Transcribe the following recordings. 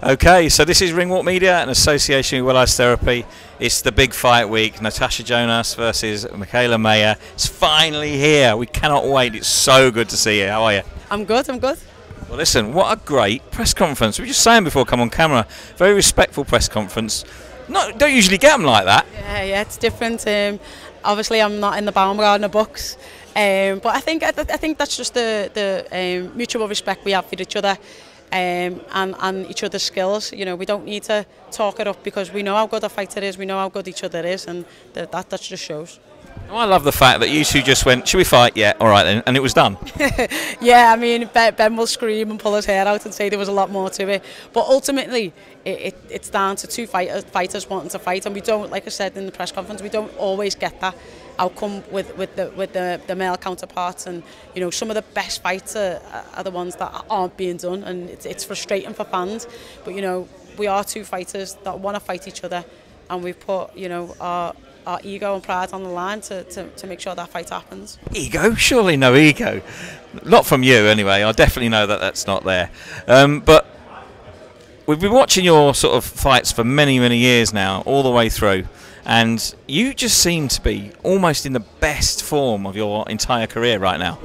Okay, so this is Ringwalk Media in association with Well Eyes Therapy. It's the big fight week. NATASHA Jonas versus Mikaela Mayer. It's finally here. We cannot wait. It's so good to see you. How are you? I'm good. Well, listen, what a great press conference. We were just saying before I come on camera, very respectful press conference. Don't usually get them like that. Yeah, it's different. Obviously, I'm not in the Baumgartner books, but I think that's just the mutual respect we have for each other. And each other's skills. You know, we don't need to talk it up because we know how good a fighter is, we know how good each other is, and that just shows. Oh, I love the fact that you two just went, should we fight? Yeah, all right then, and it was done. Yeah, I mean, Ben will scream and pull his hair out and say there was a lot more to it, but ultimately it's down to two fighters wanting to fight, and we don't, like I said in the press conference, we don't always get that outcome with the male counterparts, and you know, some of the best fights are the ones that aren't being done, and it's frustrating for fans. But you know, we are two fighters that want to fight each other, and we've put, you know, our ego and pride on the line to make sure that fight happens. Ego? Surely no ego. Not from you anyway. I definitely know that that's not there. But we've been watching your sort of fights for many years now, all the way through. And you just seem to be almost in the best form of your entire career right now.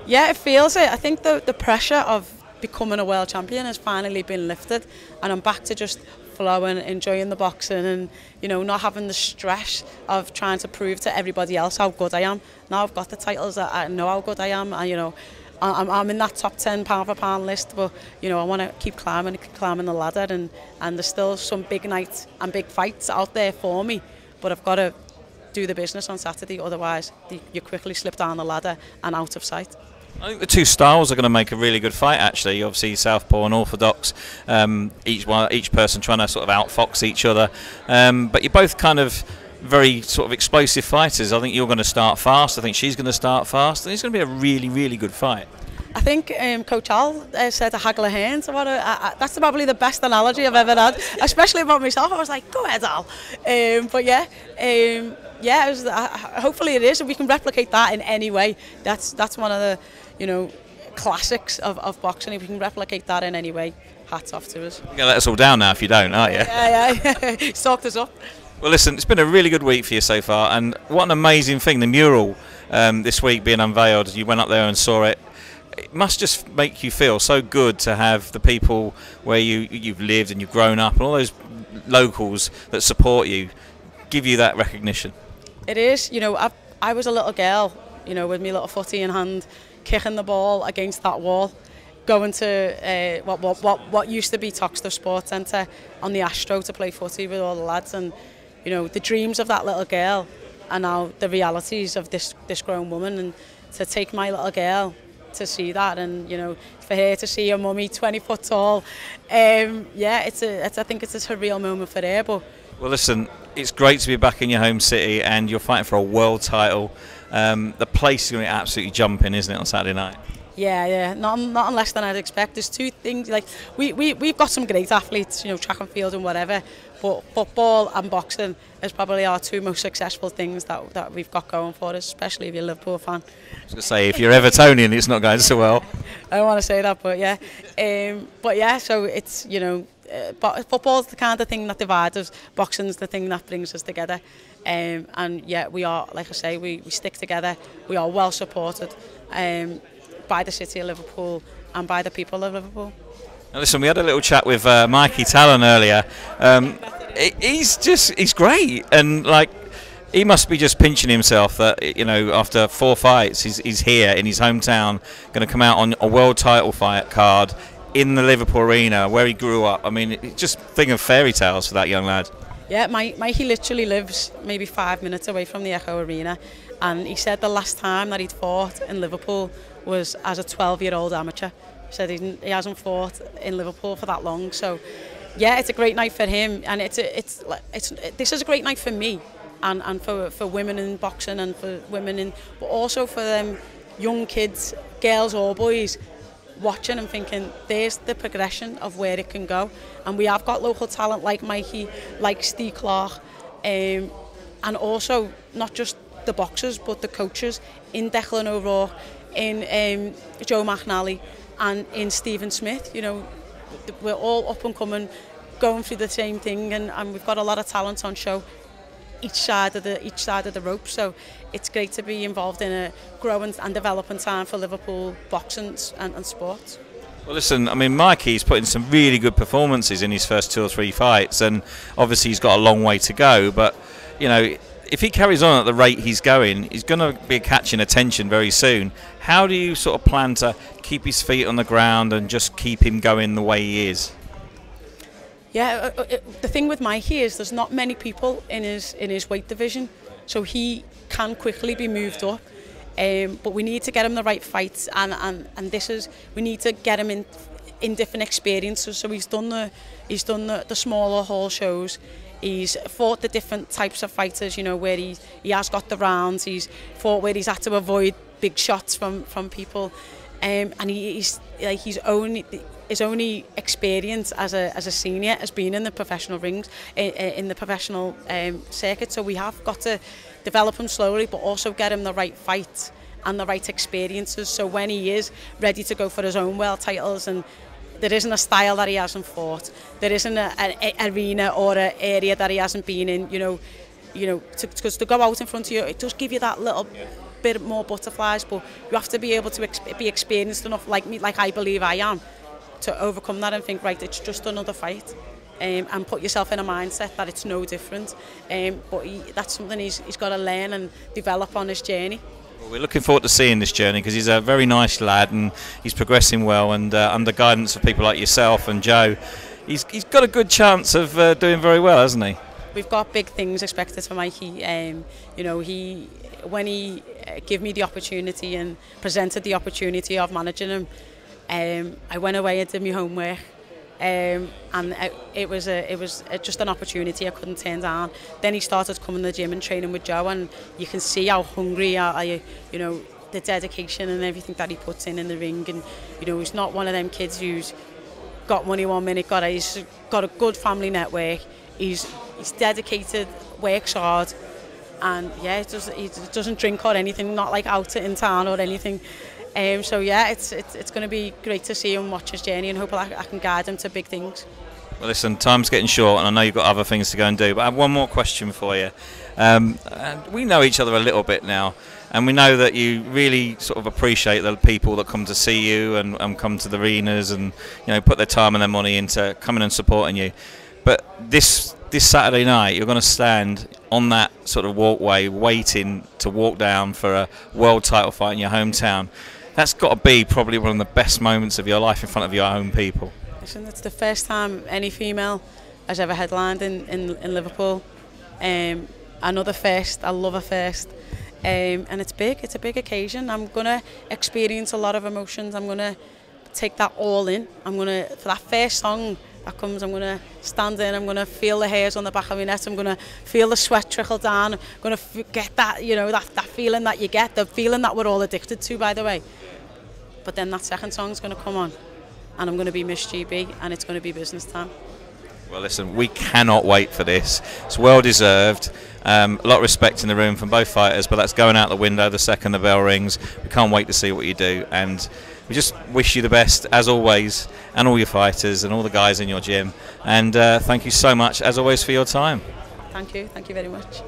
Yeah, it feels it. I think the pressure of becoming a world champion has finally been lifted, and I'm back to just flowing, enjoying the boxing, and you know, not having the stress of trying to prove to everybody else how good I am. Now I've got the titles, that I know how good I am, and you know, I'm in that top 10 pound for pound list, but you know, I want to keep climbing the ladder, and there's still some big nights and big fights out there for me, but I've got to do the business on Saturday, otherwise you quickly slip down the ladder and out of sight. I think the two styles are going to make a really good fight, actually. Obviously, Southpaw and Orthodox, each person trying to sort of outfox each other, but you're both kind of very sort of explosive fighters. I think you're going to start fast. I think she's going to start fast. And it's going to be a really good fight. I think Coach Al said a haggle of hands. That's probably the best analogy I've ever had, especially about myself. I was like, go ahead, Al. But yeah, yeah. Hopefully it is, and we can replicate that in any way. That's one of the, you know, classics of boxing. If we can replicate that in any way, hats off to us. You're going to let us all down now if you don't, aren't you? Yeah. He's talked us up. Well, listen, it's been a really good week for you so far, and what an amazing thing, the mural this week being unveiled. You went up there and saw it. It must just make you feel so good to have the people where you've lived and you've grown up, and all those locals that support you give you that recognition. It is. You know, I was a little girl, you know, with my little footy in hand, kicking the ball against that wall, going to what used to be Toxteth Sports Centre on the Astro to play footy with all the lads, and you know, the dreams of that little girl are now the realities of this grown woman, and to take my little girl to see that, and you know, for her to see her mummy 20 foot tall, yeah, I think it's a surreal moment for her. But well, listen, it's great to be back in your home city, and you're fighting for a world title. The place is going to be absolutely jumping, isn't it, on Saturday night? Yeah, not less than I'd expect. There's two things, like we've got some great athletes, you know, track and field and whatever, but football and boxing is probably our two most successful things that we've got going for us, especially if you're a Liverpool fan. I was going to say, if you're Evertonian, it's not going so well. I don't want to say that, but yeah, so it's, you know, football's the kind of thing that divides us, boxing's the thing that brings us together, and yeah, we are, like I say, we stick together, we are well supported by the city of Liverpool and by the people of Liverpool. Now listen, we had a little chat with Mikey Talon earlier. He's great, and like, he must be just pinching himself that, you know, after 4 fights he's here in his hometown, going to come out on a world title fight card in the Liverpool Arena where he grew up. I mean, it's just a thing of fairy tales for that young lad. Yeah, Mikey literally lives maybe 5 minutes away from the Echo Arena, and he said the last time that he'd fought in Liverpool was as a 12-year-old amateur. He said he hasn't fought in Liverpool for that long. So yeah, it's a great night for him, and this is a great night for me, and for women in boxing, and for women but also for them young kids, girls or boys, watching and thinking there's the progression of where it can go. And we have got local talent like Mikey, like Steve Clark, and also not just the boxers but the coaches in Declan O'Rourke, in Joe McNally, and in Stephen Smith. You know, we're all up and coming, going through the same thing, and we've got a lot of talent on show each side of the rope. So it's great to be involved in a growing and developing time for Liverpool boxing and sports. Well, listen, I mean, Mikey's put in some really good performances in his first 2 or 3 fights, and obviously he's got a long way to go. But you know, if he carries on at the rate he's going, he's going to be catching attention very soon. How do you sort of plan to keep his feet on the ground and just keep him going the way he is? Yeah, the thing with Mikey is there's not many people in his weight division, so he can quickly be moved up. But we need to get him the right fights, and we need to get him in different experiences. So he's done the smaller hall shows. He's fought the different types of fighters, you know, where he has got the rounds. He's fought where he's had to avoid big shots from people, and his only experience as a senior has been in the professional rings, in the professional circuit. So we have got to develop him slowly, but also get him the right fight and the right experiences. So when he is ready to go for his own world titles, and there isn't a style that he hasn't fought, there isn't an arena or an area that he hasn't been in, you know, because to go out in front of you, it does give you that little bit more butterflies, but you have to be able to be experienced enough, like me, like I believe I am, to overcome that and think, right, it's just another fight, and put yourself in a mindset that it's no different. But that's something he's got to learn and develop on his journey. Well, we're looking forward to seeing this journey, because he's a very nice lad and he's progressing well, and under guidance of people like yourself and Joe, he's got a good chance of doing very well, hasn't he? We've got big things expected for Mikey. You know, when he gave me the opportunity and presented the opportunity of managing him, I went away and did my homework, and it was just an opportunity I couldn't turn down. Then he started coming to the gym and training with Joe, and you can see how hungry, you know, the dedication and everything that he puts in the ring. And you know, he's not one of them kids who's got money 1 minute. He's got a good family network. He's dedicated, works hard, and yeah, he doesn't drink or anything, not like out in town or anything. So yeah, it's going to be great to see him watch his journey, and hopefully I can guide him to big things. Well, listen, time's getting short, and I know you've got other things to go and do, but I have one more question for you. We know each other a little bit now, and we know that you really sort of appreciate the people that come to see you and come to the arenas, and you know, put their time and their money into coming and supporting you. But this Saturday night, you're going to stand on that sort of walkway, waiting to walk down for a world title fight in your hometown. That's got to be probably one of the best moments of your life in front of your own people. Listen, it's the first time any female has ever headlined in Liverpool. Another first. I love a first. And it's big. It's a big occasion. I'm going to experience a lot of emotions. I'm going to take that all in. For that first song that comes, I'm going to stand in. I'm going to feel the hairs on the back of my neck. I'm going to feel the sweat trickle down. I'm going to get that, you know, that feeling that you get, the feeling that we're all addicted to, by the way. But then that second song's going to come on, and I'm going to be Miss GB, and it's going to be business time. Well, listen, we cannot wait for this. It's well deserved. A lot of respect in the room from both fighters, but that's going out the window the second the bell rings. We can't wait to see what you do, and we just wish you the best, as always, and all your fighters and all the guys in your gym. And thank you so much, as always, for your time. Thank you very much.